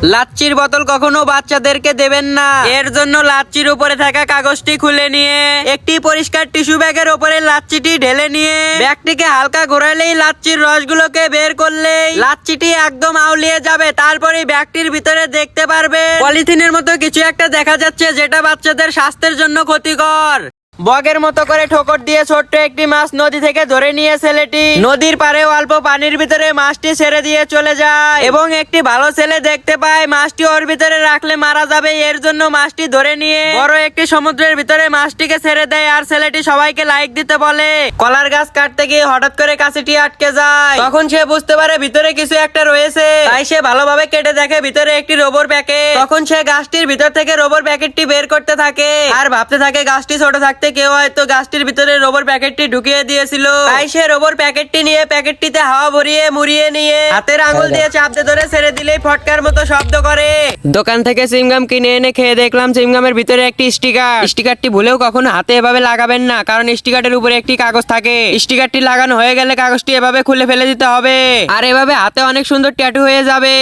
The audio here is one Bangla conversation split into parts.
লাচ্ছির বোতল কখনো বাচ্চাদেরকে দেবেন না। এর জন্য লাচ্ছির উপরে থাকা কাগজটি খুলে নিয়ে একটি পরিষ্কার টিস্যু ব্যাগের উপরে লাচ্ছিটি ঢেলে নিয়ে ব্যাগটিকে হালকা ঘোরালেই লাচ্ছির রসগুলোকে বের করলেই লাচ্ছিটি একদম আউলিয়ে যাবে। তারপরে ব্যাগটির ভিতরে দেখতে পারবে পলিথিনের মতো কিছু একটা দেখা যাচ্ছে, যেটা বাচ্চাদের স্বাস্থ্যের জন্য ক্ষতিকর। বগের মতো করে ঠোকর দিয়ে ছোট্ট একটি মাছ নদী থেকে ধরে নিয়ে ছেলেটি নদীর পারে অল্প পানির ভিতরে মাছটি ছেড়ে দিয়ে চলে যায় এবং একটি ভালো ছেলে দেখতে পায় মাছটি ওর ভিতরে রাখলে মারা যাবে। এর জন্য মাছটি ধরে নিয়ে বড় একটি সমুদ্রের ভিতরে মাছটিকে ছেড়ে দেয় আর ছেলেটি সবাইকে লাইক দিতে বলে। কলার গাছ কাটতে গিয়ে হঠাৎ করে কাছিটি আটকে যায়। তখন সে বুঝতে পারে ভিতরে কিছু একটা রয়েছে, তাই সে ভালোভাবে কেটে দেখে ভিতরে একটি রবার প্যাকেট। তখন সে গাছটির ভিতর থেকে রবার প্যাকেটটি বের করতে থাকে আর ভাবতে থাকে গাছটি ছোট থাকতে কেউ হয়তো গাছটির ভিতরে রবার প্যাকেটটি ঢুকিয়ে দিয়েছিল। তাই সে রবার প্যাকেটটি নিয়ে প্যাকেটটিতে হাওয়া ভরিয়ে মুড়িয়ে নিয়ে হাতের আঙুল দিয়ে চাপতে ধরে ছেড়ে দিলেই ফটকার মতো শব্দ করে। দোকান থেকে চুইংগাম কিনে এনে খেয়ে দেখলাম চুইংগামের ভিতরে একটি স্টিকারটি ভুলেও কখনো হাতে এভাবে লাগাবেন না, কারণ স্টিকারের উপরে একটি কাগজ থাকে। স্টিকারটি লাগানো হয়ে গেলে কাগজটি এভাবে খুলে ফেলে দিতে হবে আর এভাবে হাতে অনেক সুন্দর ট্যাটু হয়ে যাবে।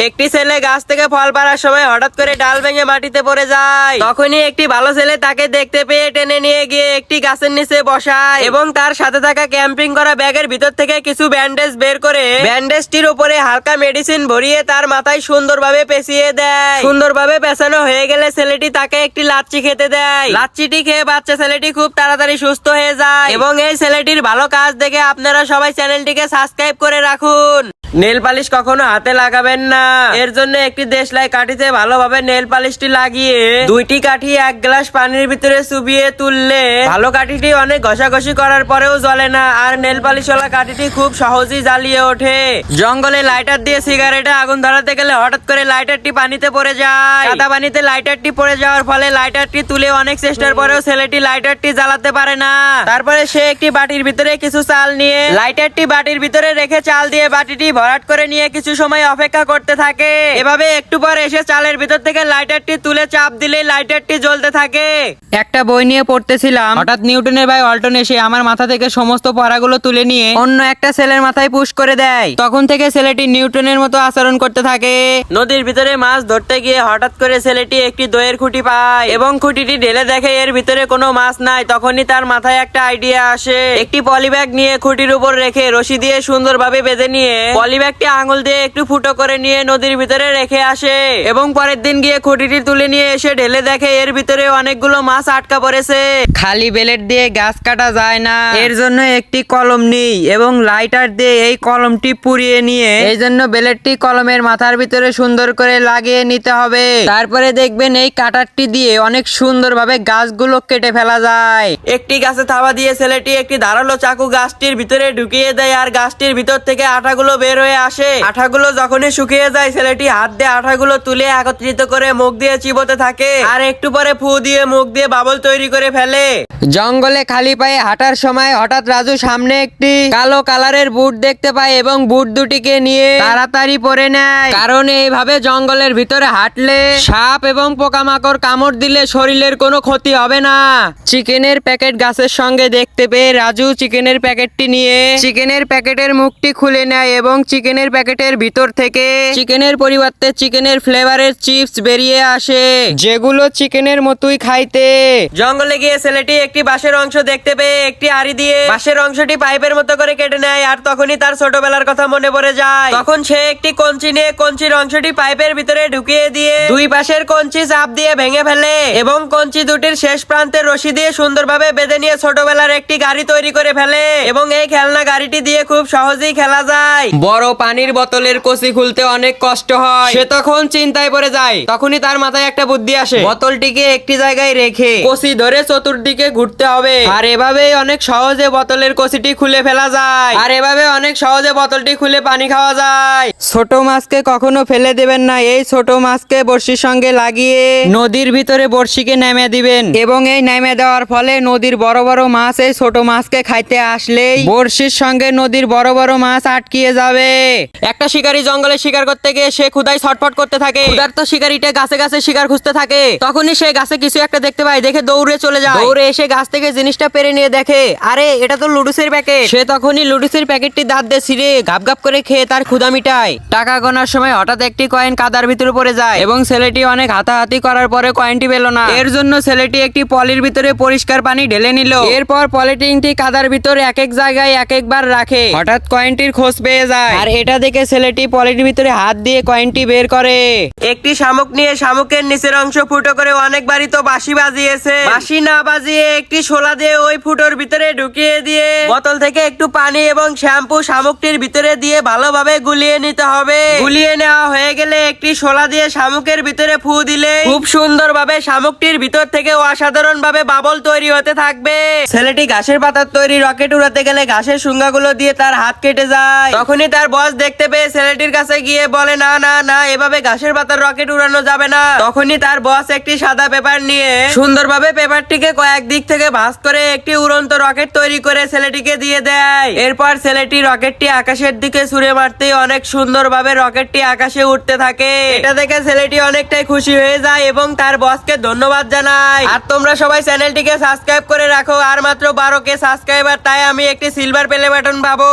একটি ছেলে গাছ থেকে ফল পাড়ার সময় হঠাৎ করে ডাল ভেঙে মাটিতে পড়ে যায়। তখনই একটি ভালো ছেলে তাকে দেখতে পেয়ে টেনে নিয়ে গিয়ে একটি গাছের নিচে বসায় এবং তার সাথে থাকা ক্যাম্পিং করা ব্যাগের ভিতর থেকে কিছু ব্যান্ডেজ বের করে ব্যান্ডেজটির উপরে হালকা মেডিসিন ভরিয়ে তার মাথায় সুন্দরভাবে পেঁচিয়ে দেয়। সুন্দরভাবে পেঁচানো হয়ে গেলে ছেলেটি তাকে একটি লাচ্ছি খেতে দেয়। লাচ্ছিটি খেয়ে বাচ্চা ছেলেটি খুব তাড়াতাড়ি সুস্থ হয়ে যায় এবং এই ছেলেটির ভালো কাজ দেখে আপনারা সবাই চ্যানেলটিকে সাবস্ক্রাইব করে রাখুন। নেল পালিশ কখনো হাতে লাগাবেন না। এর জন্য একটি দেশলাই কাঠিতে ভালোভাবে নেল পালিশটি লাগিয়ে দুইটি কাঠি এক গ্লাস পানির ভিতরে চুবিয়ে তুললে ভালো কাঠিটি অনেক ঘষাঘষি করার পরেও জ্বলে না আর নেল পালিশওয়ালা কাঠিটি খুব সহজেই জ্বালিয়ে ওঠে। জঙ্গলে লাইটার দিয়ে সিগারেটে আগুন ধরাতে গেলে হঠাৎ করে লাইটারটি পানিতে পড়ে যায়। কাদা পানিতে লাইটারটি পড়ে যাওয়ার ফলে লাইটারটি তুলে অনেক চেষ্টার পরেও ছেলেটি লাইটারটি জ্বালাতে পারে না। তারপরে সে একটি বাটির ভিতরে কিছু চাল নিয়ে লাইটারটি বাটির ভিতরে রেখে চাল দিয়ে বাটিটি ভরাট করে নিয়ে কিছু সময় অপেক্ষা করতে থাকে। এভাবে একটু পর এসে চালের ভিতর থেকে লাইটারটি তুলে চাপ দিলে লাইটারটি জ্বলতে থাকে। একটা বই নিয়ে পড়তেছিলাম, হঠাৎ নিউটনের ভাই অল্টন এসে আমার মাথা থেকে সমস্ত পড়াগুলো তুলে নিয়ে অন্য একটা ছেলের মাথায় পুশ করে দেয়। তখন থেকে ছেলেটি নিউটনের মতো আচরণ করতে থাকে। নদীর ভিতরে মাছ ধরতে গিয়ে হঠাৎ করে ছেলেটি একটি দইয়ের খুঁটি পায় এবং খুঁটিটি ঢেলে দেখে এর ভিতরে কোনো মাছ নাই। তখনই তার মাথায় একটা আইডিয়া আসে। একটি পলিব্যাগ নিয়ে খুঁটির উপর রেখে রশি দিয়ে সুন্দরভাবে বেঁধে নিয়ে পলিব্যাগটি আঙুল দিয়ে একটু ফুটো করে নিয়ে নদীর ভিতরে রেখে আসে এবং পরের দিন গিয়ে খুঁটিটি তুলে নিয়ে এসে ঢেলে দেখে এর ভিতরে অনেকগুলো মাছ আটকা পড়েছে। খালি ব্লেড দিয়ে গাছ কাটা যায় না, এর জন্য একটি কলম নেই এবং লাইটার দিয়ে এই কলমটি পুড়িয়ে নিয়ে এই জন্য ব্লেডটি কলমের মাথার ভিতরে সুন্দর করে লাগিয়ে নিতে হবে। তারপরে দেখবেন এই কাটারটি দিয়ে অনেক সুন্দরভাবে গাছগুলো কেটে ফেলা যায়। একটি গাছে থাবা দিয়ে ছেলেটি একটি ধারালো চাকু গাছটির ভিতরে ঢুকিয়ে দেয় আর গাছটির ভিতর থেকে আঠাগুলো বের হয়ে আসে। আঠাগুলো যখনই শুকিয়ে যায় ছেলেটি হাত দিয়ে আঠাগুলো তুলে একত্রিত করে মুখ দিয়ে চিবোতে থাকে আর একটু পরে ফু দিয়ে মুখ দিয়ে বাবল তৈরি করে ফেলে। জঙ্গলে খালি পায়ে হাঁটার সময় হঠাৎ রাজু সামনে একটি কালো কালারের বুট দেখতে পায় এবং বুট দুটিকে নিয়ে তাড়াতাড়ি পরে নেয়, কারণ এইভাবে জঙ্গলের ভিতরে হাঁটলে সাপ এবং পোকামাকড় কামড় দিলে শরীরের কোনো ক্ষতি হবে না। চিকেনের প্যাকেট গাছের সঙ্গে দেখতে পেয়ে রাজু চিকেনের প্যাকেটটি নিয়ে চিকেনের প্যাকেটের মুখটি খুলে নেয় এবং চিকেনের প্যাকেটের ভিতর থেকে চিকেনের পরিবর্তে চিকেনের ফ্লেভারের চিপস বেরিয়ে আসে, যেগুলো চিকেনের মতোই খাইতে। জঙ্গলে গিয়ে ছেলেটি একটি বাঁশের অংশ দেখতে পেয়ে একটি আড়ি দিয়ে বাঁশের অংশটি পাইপের মতো করে কেটে নেয় আর তখনই তার ছোটবেলার কথা মনে পড়ে যায়। তখন সে একটি কঞ্চি নিয়ে কঞ্চির অংশটি পাইপের ভিতরে ঢুকিয়ে দিয়ে দুই পাশের কঞ্চি চাপ দিয়ে ভেঙে ফেলে এবং কঞ্চি দুটির শেষ প্রান্তে রশি দিয়ে সুন্দরভাবে বেঁধে নিয়ে ছোটবেলার একটি গাড়ি তৈরি করে ফেলে এবং এই খেলনা গাড়িটি দিয়ে খুব সহজেই খেলা যায়। বড় পানির বোতলের কচি খুলতে অনেক কষ্ট হয়, সে তখন চিন্তায় পড়ে যায়। তখনই তার মাথায় একটা বুদ্ধি আসে, বোতলটিকে একটি জায়গায় রেখে কচি ধরে চতুর্দিকে ঘুরতে হবে আর এভাবেই অনেক সহজে বোতলের কচিটি খুলে ফেলা যায় আর এভাবে অনেক সহজে বোতলটি খুলে পানি খাওয়া যায়। ছোট মাছকে কখনো ফেলে দেবেন না, এই ছোট মাছকে বড়শির সঙ্গে লাগিয়ে নদীর ভিতরে বড়শিকে নেমে দিবেন এবং এই নেমে দেওয়ার ফলে নদীর বড় বড় মাছ এই ছোট মাছকে খাইতে আসলেই বড়শির সঙ্গে নদীর বড় বড় মাছ আটকিয়ে যাবে। একটা শিকারী জঙ্গলে শিকার করতে গিয়ে সে ক্ষুধায় ছটফট করতে থাকে। ক্ষুধার্ত শিকারীটা গাছে গাছে শিকার খুঁজতে থাকে। তখনই সে গাছে কিছু একটা দেখতে পায়, দেখে দৌড়ে চলে যায়। দৌড়ে এসে গাছ থেকে জিনিসটা পেরে নিয়ে দেখে আরে এটা তো লুডুসের প্যাকেট। সে তখনই লুডুসের প্যাকেটটি দাঁত দিয়ে ছিঁড়ে গাপ গাপ করে খেয়ে তার ক্ষুধা মিটায়। টাকা গোনার সময় হঠাৎ একটি কয়েন কাদার ভিতরে পড়ে যায় এবং ছেলেটি অনেক হাতাহাতি করার পরে কয়েনটি পেল না। এর জন্য ছেলেটি একটি পলির ভিতরে পরিষ্কার পানি ঢেলে নিল। এরপর পলিথিনটি কাদার ভিতরে এক এক জায়গায় এক একবার রাখে। হঠাৎ কয়েনটির খোঁজ পেয়ে যায় আর এটা দেখে ছেলেটি পলির ভিতরে হাত দিয়ে কয়েনটি বের করে। একটি শামুক নিয়ে শামুকের নিচের অংশ ফুটো করে অনেকবারই তো বাঁশি বাজিয়েছে, বাঁশি না বাজিয়ে একটি শোলা দিয়ে ওই ফুটোর ভিতরে ঢুকিয়ে দিয়ে বোতল থেকে একটু পানি এবং শ্যাম্পু শামুকটির ভিতরে দিয়ে ভালোভাবে গুলিয়ে নিতে হবে। গুলিয়ে নেওয়া হয়ে গেলে একটি শোলা দিয়ে শামুকের ভিতরে ফু দিলে খুব সুন্দরভাবে শামুকটির ভিতর থেকে অসাধারণ ভাবে বাবল তৈরি হতে থাকবে। ছেলেটি ঘাসের পাতার তৈরি রকেট উড়াতে গেলে ঘাসের শুঙ্গাগুলো দিয়ে তার হাত কেটে যায়। তখনই তার বস দেখতে পেয়ে ছেলেটির কাছে গিয়ে বলে না না না, এভাবে ঘাসের পাতার রকেট উড়ানো যাবে না। তখনই তার বস একটি সাদা পেপার নিয়ে সুন্দরভাবে পেপারটিকে কয়েক দিক থেকে ভাঁজ করে একটি উড়ন্ত রকেট তৈরি করে ছেলেটিকে দিয়ে দেয়। এরপর ছেলেটি রকেটটি আকাশের দিকে ছুঁড়ে মারতেই অনেক সুন্দরভাবে রকেটটি আকাশে উঠতে থাকে। এটা দেখে ছেলেটি অনেকটাই খুশি হয়ে যায় এবং তার বসকে ধন্যবাদ জানায়। আর তোমরা সবাই চ্যানেলটিকে সাবস্ক্রাইব করে রাখো। আর মাত্র 12K সাবস্ক্রাইবার, তাই আমি একটি সিলভার প্লে বাটন পাবো।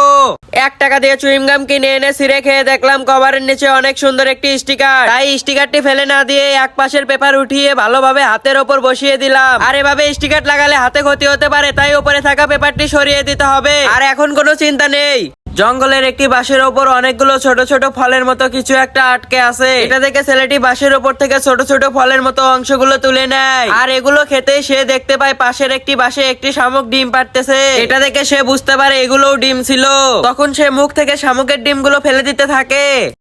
1 টাকা দিয়ে চুইংগাম কিনে এনে ছিঁড়ে খেয়ে দেখলাম কভারের নিচে অনেক সুন্দর একটি স্টিকার। তাই স্টিকারটি ফেলে না দিয়ে এক পাশের পেপার উঠিয়ে ভালোভাবে হাতের ওপর বসিয়ে দিলাম। আর এভাবে স্টিকার লাগালে হাতে ক্ষতি হতে পারে, তাই উপরে থাকা পেপারটি সরিয়ে দিতে হবে। আর এখন কোনো চিন্তা নেই। জঙ্গলের একটি বাঁশের ওপর অনেকগুলো ছোট ছোট ফলের মতো কিছু একটা আটকে আছে। এটা দেখে ছেলেটি বাঁশের ওপর থেকে ছোট ছোট ফলের মতো অংশগুলো তুলে নেয় আর এগুলো খেতে সে দেখতে পায় পাশের একটি বাঁশে একটি শামুক ডিম পাড়তেছে। এটা দেখে সে বুঝতে পারে এগুলোও ডিম ছিল। তখন সে মুখ থেকে শামুকের ডিমগুলো ফেলে দিতে থাকে।